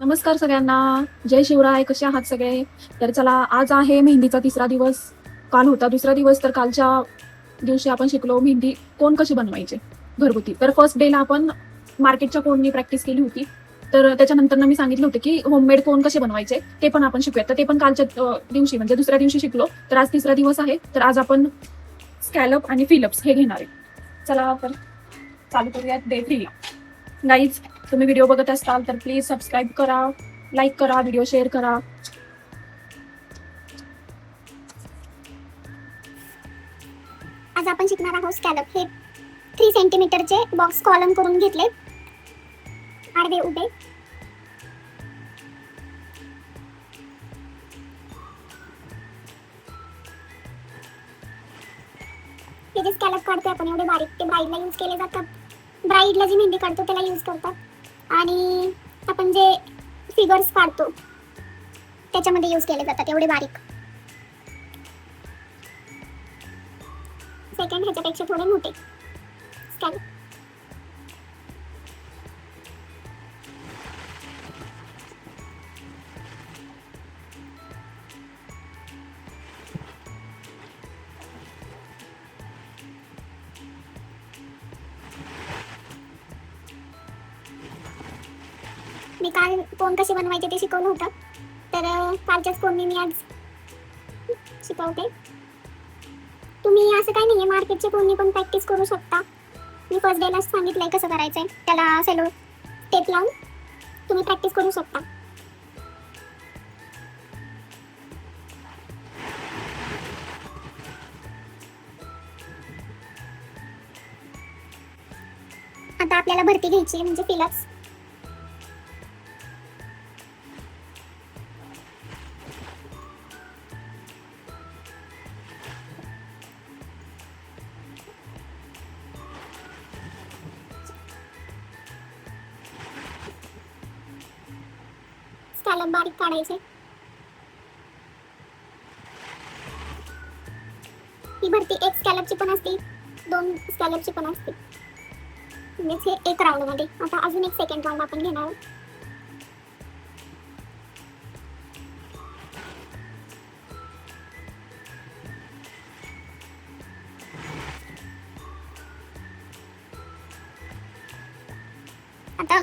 नमस्कार सगळ्यांना. जय शिवराय. कसे आहात सगळे? तर चला, आज आहे मेहंदीचा तिसरा दिवस. काल होता दुसरा दिवस. तर कालच्या दिवशी आपण शिकलो मेहंदी कोण कशी बनवायचे घरगुती. तर फर्स्ट डेला आपण मार्केटच्या कोणनी प्रॅक्टिस केली होती. तर त्याच्यानंतर मी सांगितलं होतं की होममेड कोण कसे बनवायचे ते पण आपण शिकूयात. तर ते पण कालच्या दिवशी म्हणजे दुसऱ्या दिवशी शिकलो. तर आज तिसरा दिवस आहे. तर आज आपण स्कॅलप आणि फिलप्स हे घेणार आहे. चला तर चालू करूयात डे 3 ला. गाईज, तुम्ही व्हिडिओ बघत असाल तर प्लीज सबस्क्राईब करा, लाईक करा, व्हिडिओ शेअर करा. आज आपण शिकणार आहोत स्कॅलप. हे 3 सेंटीमीटरचे बॉक्स कॉलम करून घेतले, आडवे उभे. हे जे स्कॅलप काढतो आपण एवढे बारीक, ते ब्राईडला यूज केले जातात. ब्राईडला जी मेहंदी काढतो त्याला यूज करतात. आणि आपण जे फिगर्स काढतो त्याच्यामध्ये यूज केले जातात एवढे बारीक. सेकंड ह्याच्यापेक्षा थोडे मोठे स्कॅलप. मी काल कोण कसे बनवायचे ते शिकवलं होतं, तर कालच्याच कोणी मी आज शिकवते. तुम्ही असं काही नाहीये, मार्केटचे कोणी पण प्रॅक्टिस करू शकता. मी फर्स्ट डेला सांगितलंय कसं करायचंय. त्याला सेलो टेप लावून तुम्ही प्रॅक्टिस करू शकता. आता आपल्याला भरती घ्यायची आहे, म्हणजे फिलप्स. स्कॅलप बारीक काढायचे. ही भरती एक स्कॅलपची पण असते, 2 स्कॅलपची पण असते. म्हणजे हे एक राऊंड मध्ये. आता अजून एक सेकंड राऊंड आपण घेणार आहोत. आता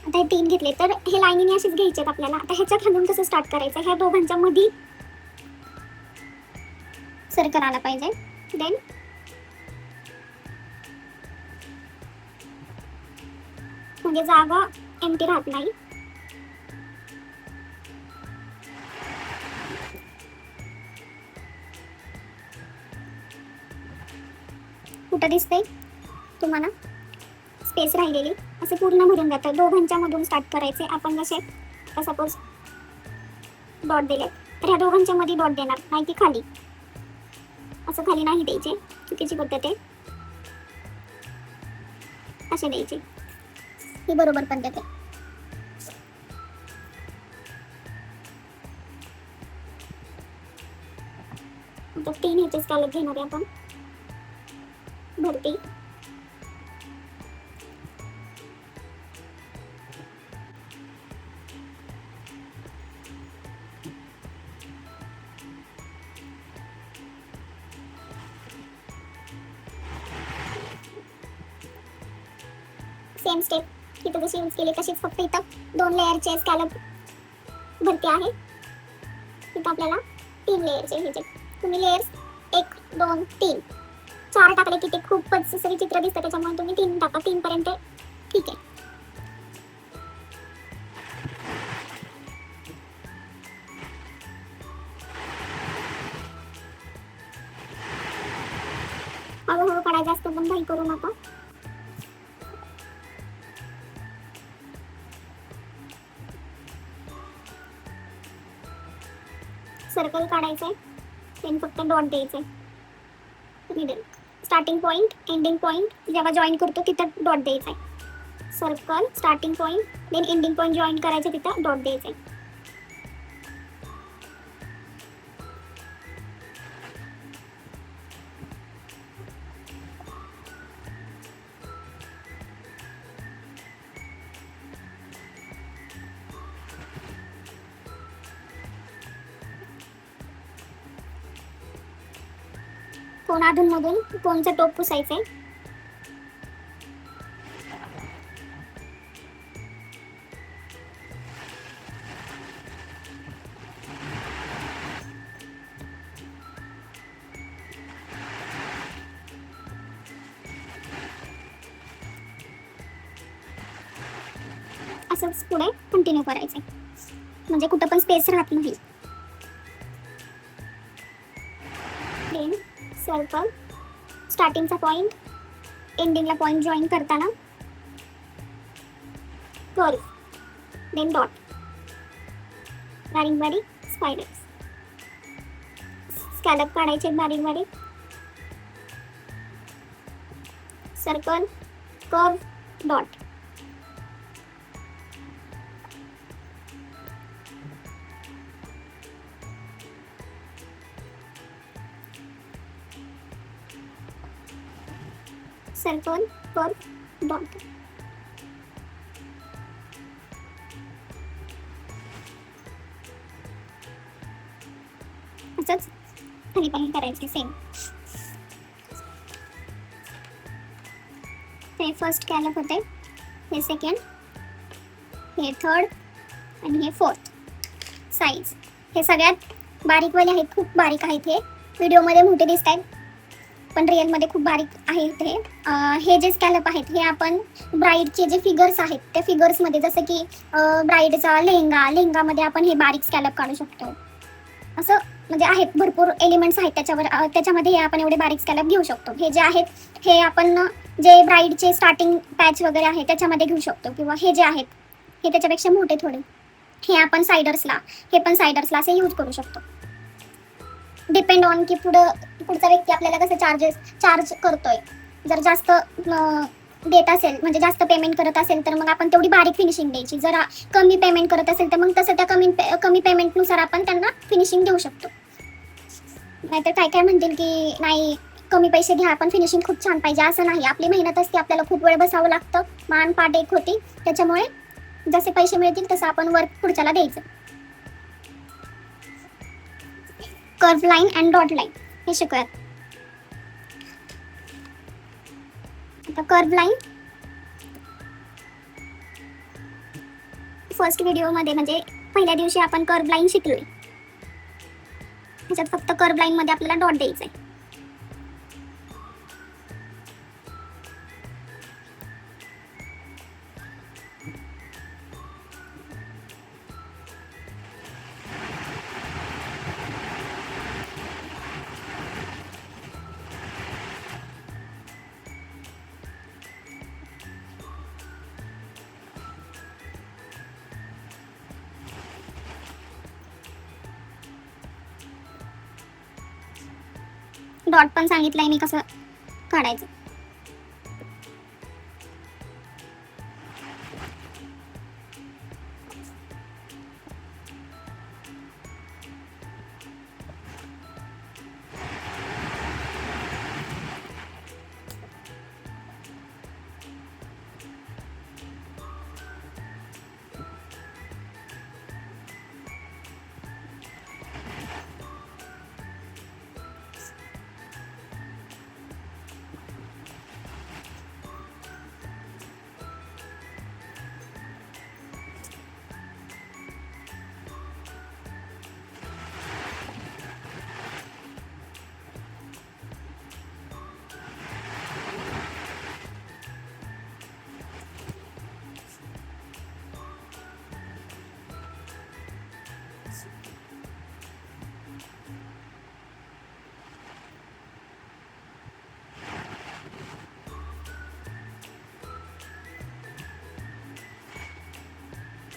आता हे 3 घेतले, तर हे लाईनीने असेच घ्यायचे आहेत आपल्याला. आता ह्याच्या खालून कसं स्टार्ट करायचं, ह्या दोघांच्या मध्ये सर्कल आला पाहिजे. देन म्हणजे जागा एम्प्टी राहत नाही. कुठं दिसतंय तुम्हाला स्पेस राहिलेली, असे पूर्ण भरून जातं. दोघांच्या मधून स्टार्ट करायचे आपण. जसे सपोज डॉट दिले, तर ह्या दोघांच्या मध्ये डॉट देणार नाही की खाली. असं खाली नाही द्यायचे, चुकीची पद्धत आहे. असे द्यायचे, ही बरोबर पद्धत आहे. आता 3 ह्याचे स्कॅलप घेणार आहे आपण. भरती सेम स्टेप इथं जशी यूज केली तशीच, फक्त इथं 2 लेअरचे स्कॅलप भरती आहे. इथं आपल्याला 3 लेअरचे ह्याचे. तुम्ही लेअर्स 1 2 3 4 टाकले की ते खूपच सगळी चित्र दिसतं, त्याच्यामुळे तुम्ही 3 टाका. 3 पर्यंत ठीक आहे. हळूहळू काढायचं असतं, पण घाई करू नका. सर्कल काढायचंय, देन फक्त डॉट द्यायचे. Middle starting point ending point जेव्हा जॉईन करतो तिथं डॉट द्यायचा. Circle starting point then ending point join करायचं, तिथं डॉट द्यायचे. कोण अधूनमधून कोणचं टोप पुसायचंय. असंच पुढे कंटिन्यू करायचंय, म्हणजे कुठं पण स्पेस राहत नाही. देन सर्कल, स्टार्टिंगचा पॉइंट, एंडिंगला पॉइंट जॉईन करताना कर्व, देन डॉट, बारीक बारीक स्पायरल्स, स्कॅलप काढायचे बारीक बारीक. Circle, curve, dot. Circle, curve, dot. असंच खाली पण करायचे सेम. हे फर्स्ट स्कॅलप होते, हे सेकंड, हे थर्ड आणि हे फोर्थ. साईज हे सगळ्यात बारीकवाले आहेत, खूप बारीक आहेत. हे व्हिडिओमध्ये मोठे दिसत आहेत पण रिअलमध्ये खूप बारीक आहेत. हे जे स्कॅलप आहेत हे आपण ब्राईडचे जे फिगर्स आहेत त्या फिगर्समध्ये, जसं की ब्राईडचा लेहंगामध्ये आपण हे बारीक स्कॅलप काढू शकतो. असं म्हणजे आहेत भरपूर एलिमेंट्स आहेत त्याच्यावर, त्याच्यामध्ये हे आपण एवढे बारीक स्कॅलप घेऊ शकतो. हे जे आहेत हे आपण जे ब्राईडचे स्टार्टिंग पॅच वगैरे आहे त्याच्यामध्ये घेऊ शकतो, किंवा हे जे आहेत हे त्याच्यापेक्षा मोठे थोडे, हे आपण हे पण सायडर्सला असे यूज करू शकतो. डिपेंड ऑन की पुढचा व्यक्ती आपल्याला कसं चार्ज करतोय. जर जास्त देत असेल, म्हणजे जास्त पेमेंट करत असेल, तर मग आपण तेवढी बारीक फिनिशिंग द्यायची. जर कमी पेमेंट करत असेल तर मग तसं त्या कमी पेमेंटनुसार आपण त्यांना फिनिशिंग देऊ शकतो. नाहीतर काय म्हणतील की नाही कमी पैसे घ्या पण फिनिशिंग खूप छान पाहिजे, असं नाही. आपली मेहनत असते, आपल्याला खूप वेळ बसावं लागतं, मान पाठ एक होती, त्याच्यामुळे जसे पैसे मिळतील तसं आपण वर्क पुढच्याला द्यायचं. Curve line and dot line हे शिकूयात. आता कर्व लाईन फर्स्ट व्हिडिओमध्ये म्हणजे पहिल्या दिवशी आपण कर्व लाईन शिकलोय. ह्याच्यात फक्त कर्व लाईन मध्ये आपल्याला डॉट द्यायचा आहे. डॉट पण सांगितलंय मी कसं काढायचं.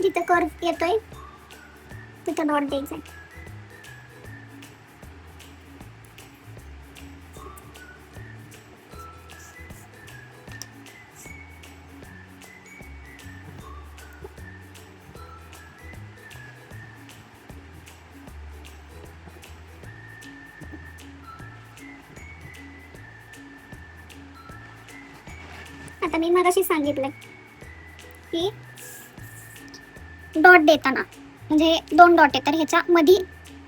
जिथं कर्व येतोय तिथं डॉट द्यायचा आहे. आता मी मगाशी सांगितलं की डॉट देताना म्हणजे 2 डॉट आहे तर ह्याच्या मध्ये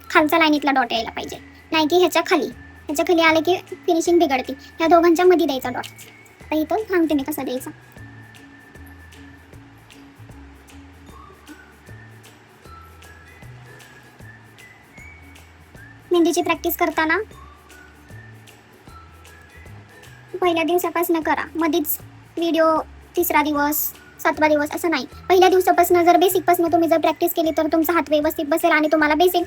खालचा लाईनीतला डॉट यायला पाहिजे, नाही की ह्याच्या खाली. त्याच्या खाली आले की फिनिशिंग बिघडते. ह्या दोघांच्या मध्ये द्यायचा डॉट. आता इथं सांगते मी कसा द्यायचा. मेहंदीची प्रॅक्टिस करताना पहिल्या दिवसापासून करा. मध्येच व्हिडिओ 3रा दिवस 7वा दिवस असं नाही. पहिल्या दिवसापासून जर बेसिकपासून तुम्ही जर प्रॅक्टिस केली तर तुमचा हात व्यवस्थित बसेल आणि तुम्हाला बेसिक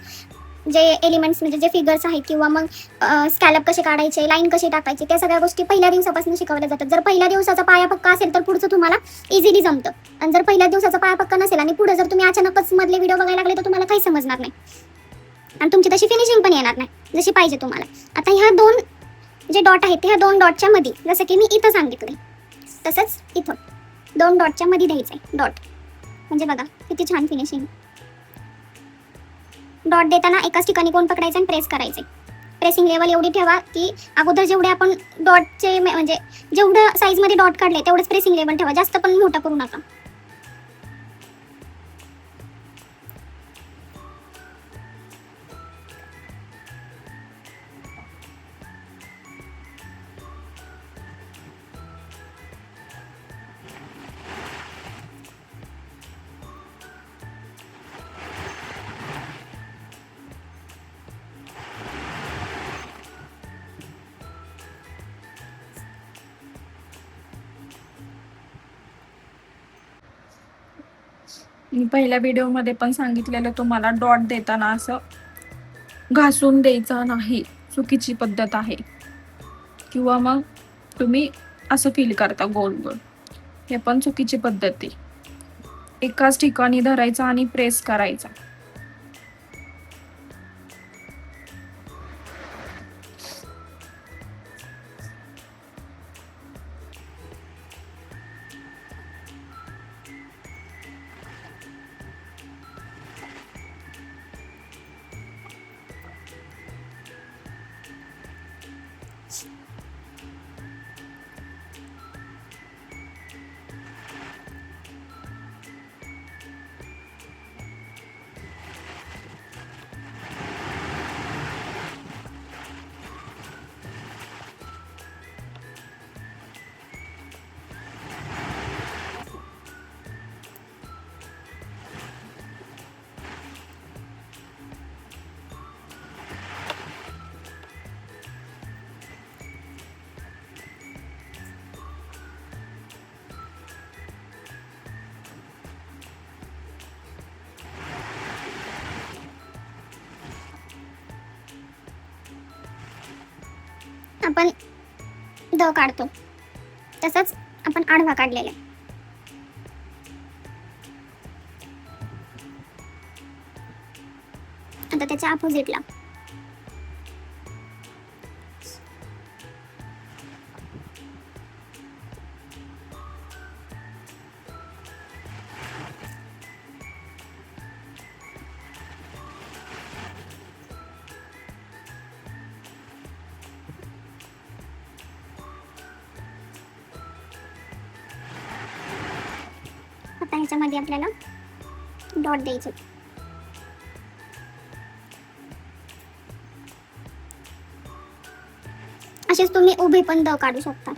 जे एलिमेंट्स म्हणजे जे फिगर्स आहेत किंवा मग स्कॅलप कसे काढायचे, लाईन कशी टाकायची, त्या सगळ्या गोष्टी पहिल्या दिवसापासून शिकवल्या जातात. जर पहिल्या दिवसाचा पाया पक्का असेल तर पुढचं तुम्हाला इझिली जमतं. आणि जर पहिल्या दिवसाचा पाया पक्का नसेल आणि पुढे जर तुम्ही अचानकच मधले व्हिडिओ बघायला लागले तर तुम्हाला काही समजणार नाही आणि तुमची तशी फिनिशिंग पण येणार नाही जशी पाहिजे तुम्हाला. आता ह्या 2 जे डॉट आहेत ह्या 2 डॉटच्या मध्ये जसं की मी इथं सांगितले तसंच इथं 2 डॉटच्या मध्ये द्यायचंय डॉट. म्हणजे बघा किती छान फिनिशिंग. डॉट देताना एकाच ठिकाणी कोण पकडायचं आणि प्रेस करायचे. प्रेसिंग लेवल एवढी ठेवा की अगोदर जेवढे आपण डॉटचे म्हणजे जेवढं साईजमध्ये डॉट काढले तेवढंच प्रेसिंग लेवल ठेवा. जास्त पण मोठा करू नका. मी पहिल्या व्हिडिओमध्ये पण सांगितलेलं तुम्हाला डॉट देताना असं घासून द्यायचा नाही, चुकीची पद्धत आहे. किंवा मग तुम्ही असं फील करता गोल गोल, हे पण चुकीची पद्धत आहे. एकाच ठिकाणी धरायचा आणि प्रेस करायचा. आपण द काढतो तसंच आपण आडवा काढलेला आहे. आता त्याच्या अपोजिटला आता ह्याच्यामध्ये आपल्याला डॉट द्यायचे. असेच तुम्ही उभे पण द काढू शकता.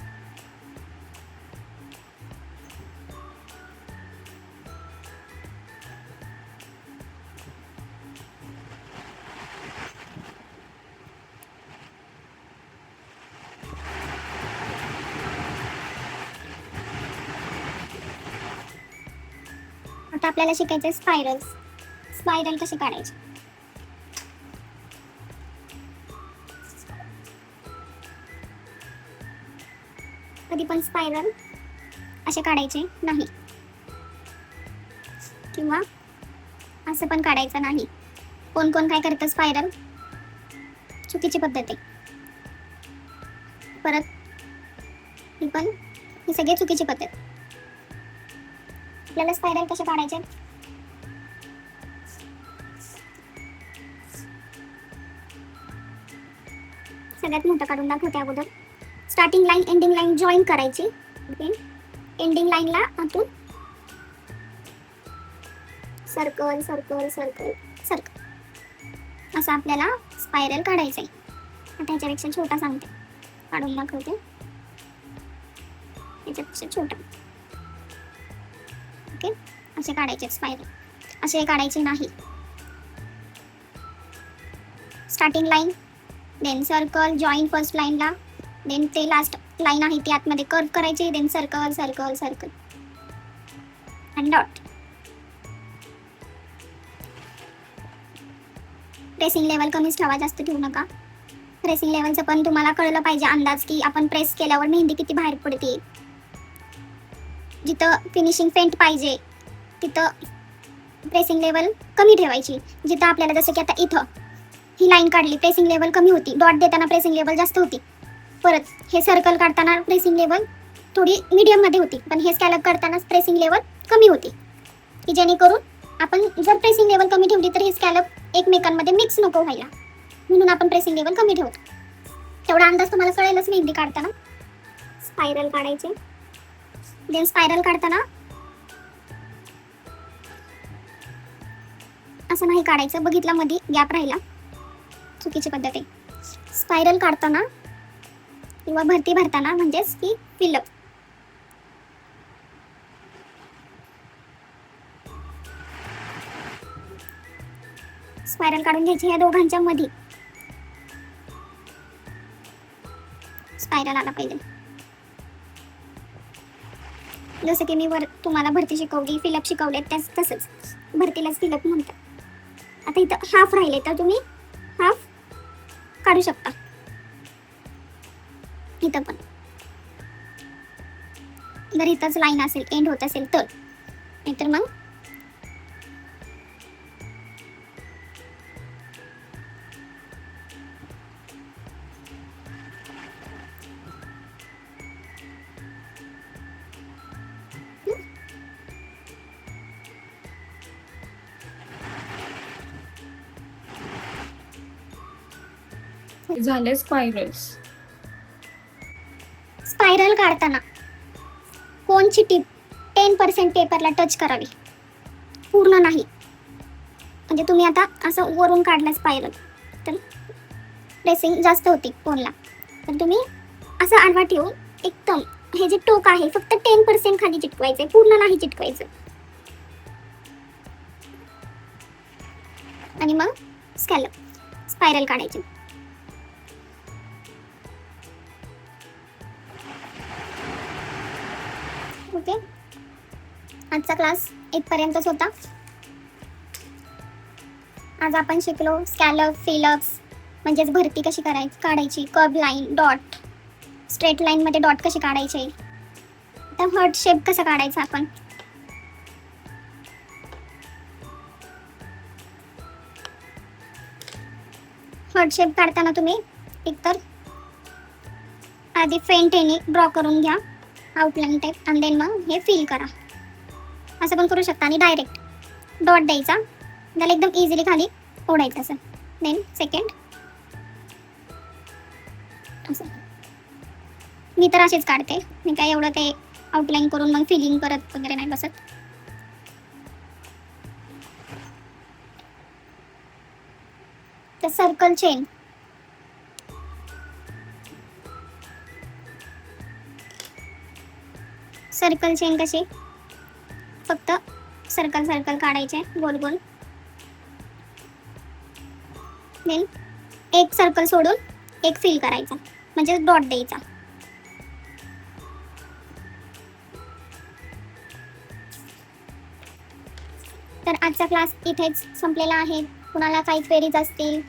आता आपल्याला शिकायचे स्पायरल कसे काढायचे. कधी पण स्पायरल असे काढायचे नाही किंवा असं पण काढायचं नाही. कोण कोण काय करतं स्पायरल, चुकीची पद्धत आहे. परत ही सगळी चुकीची पद्धत. आपल्याला स्पायरल कसे काढायचे, सगळ्यात मोठं काढून दाखवते अगोदर. Starting line ending line join करायची. एंडिंग लाईनला आतून सर्कल सर्कल सर्कल सर्कल असं आपल्याला स्पायरल काढायचंय. आता ह्याच्यापेक्षा छोटा सांगते, काढून दाखवते. याच्यापेक्षा छोटा. ओके, असे काढायचे स्पायरल, असे काढायचे नाही. Starting line, then circle, join first लाईनला, देन ते लास्ट लाईन आहे ती आतमध्ये कर्व करायची, देन सर्कल सर्कल सर्कल आणि डॉट. प्रेसिंग लेवल कमीच ठेवा, जास्त ठेवू नका. प्रेसिंग लेवलचं पण तुम्हाला कळलं पाहिजे अंदाज की आपण प्रेस केल्यावर मेहंदी किती बाहेर पडते. जिथं फिनिशिंग फेंट पाहिजे तिथं प्रेसिंग लेवल कमी ठेवायची. जिथं आपल्याला जसं की आता इथं ही लाईन काढली, प्रेसिंग लेवल कमी होती, डॉट देताना प्रेसिंग लेवल जास्त होती. परत हे सर्कल काढताना प्रेसिंग लेवल थोडी मीडियममध्ये होती, पण हे स्कॅलप काढताना प्रेसिंग लेवल कमी होती, की जेणेकरून आपण जर प्रेसिंग लेवल कमी ठेवली तर हे स्कॅलप एकमेकांमध्ये मिक्स नको व्हायला, म्हणून आपण प्रेसिंग लेवल कमी ठेवतो. तेवढा अंदाज तुम्हाला कळेलच मेहंदी काढताना. स्पायरल काढायचे, देन स्पायरल काढताना असं नाही काढायचं, बघितलं मध्ये गॅप राहिला, चुकीची पद्धत आहे. स्पायरल काढताना किंवा भरती भरताना म्हणजेच की फिलअप, स्पायरल काढून घ्यायची ह्या दोघांच्या मध्ये. स्पायरल आला पाहिजे, जसं की मी वर तुम्हाला भरती शिकवली, फिलअप शिकवले, त्याच तसंच भरतीलाच फिलअप म्हणतात. आता इथं हाफ राहिले तर तुम्ही हाफ काढू शकता. इथं पण जर इथंच लाईन असेल, एंड होत असेल तर, नाहीतर मग झाले स्पायरल्स. स्पायरल काढताना कोणची टिप 10% पेपरला टच करावी, पूर्ण नाही. म्हणजे तुम्ही आता असं वरून काढलं स्पायरल तर प्रेसिंग जास्त होती कोणला, तर तुम्ही असं आडवा ठेवून एकदम हे जे टोक आहे फक्त 10% खाली चिटकवायचं, पूर्ण नाही चिटकवायचं. आणि मग स्कॅलप स्पायरल काढायची. ओके, आजचा क्लास इथपर्यंतच होता. आज आपण शिकलो स्कॅलप, फिलअप्स म्हणजेच भरती कशी काढायची, curve line, dot, straight line मध्ये डॉट कशी काढायचे, तर हार्ट शेप कसा काढायचा आपण. हार्ट शेप काढताना तुम्ही एकतर आधी फेंट याने ड्रॉ करून घ्या, आउटलाईन टाईप, आणि देन मग हे फिल करा. असं पण करू शकता. आणि डायरेक्ट डॉट द्यायचा, त्याला एकदम इझिली खाली ओढायचं असं, देन सेकंड असं. मी तर असेच काढते, मी काय एवढं ते आउटलाईन करून मग फिलिंग करत वगैरे नाही बसत. तर सर्कल चेन, सर्कल चेन कशी, फक्त सर्कल सर्कल काढायचे गोल गोल, देन एक सर्कल सोडून एक फिल करायचा, म्हणजे डॉट द्यायचा. तर आजचा क्लास इथेच संपलेला आहे. कुणाला काही क्वेरीज असतील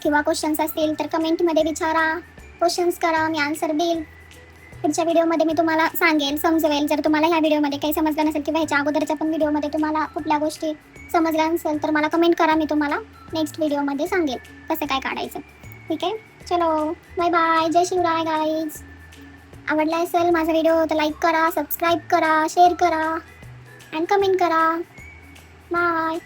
किंवा क्वेश्चन्स असतील तर कमेंटमध्ये विचारा, क्वेश्चन्स करा, मी आन्सर देईल. पुढच्या व्हिडिओमध्ये मी तुम्हाला सांगेल, समजवेल. जर तुम्हाला ह्या व्हिडिओमध्ये काही समजलं नसेल किंवा ह्याच्या अगोदरच्या पण व्हिडिओमध्ये तुम्हाला कुठल्या गोष्टी समजल्या नसेल तर मला कमेंट करा, मी तुम्हाला नेक्स्ट व्हिडिओमध्ये सांगेल कसं काय काढायचं. ठीक आहे, चलो बाय बाय, जय शिवराय गाईज. आवडला असेल माझा व्हिडिओ तर लाईक करा, सबस्क्राईब करा, शेअर करा अँड कमेंट करा. बाय.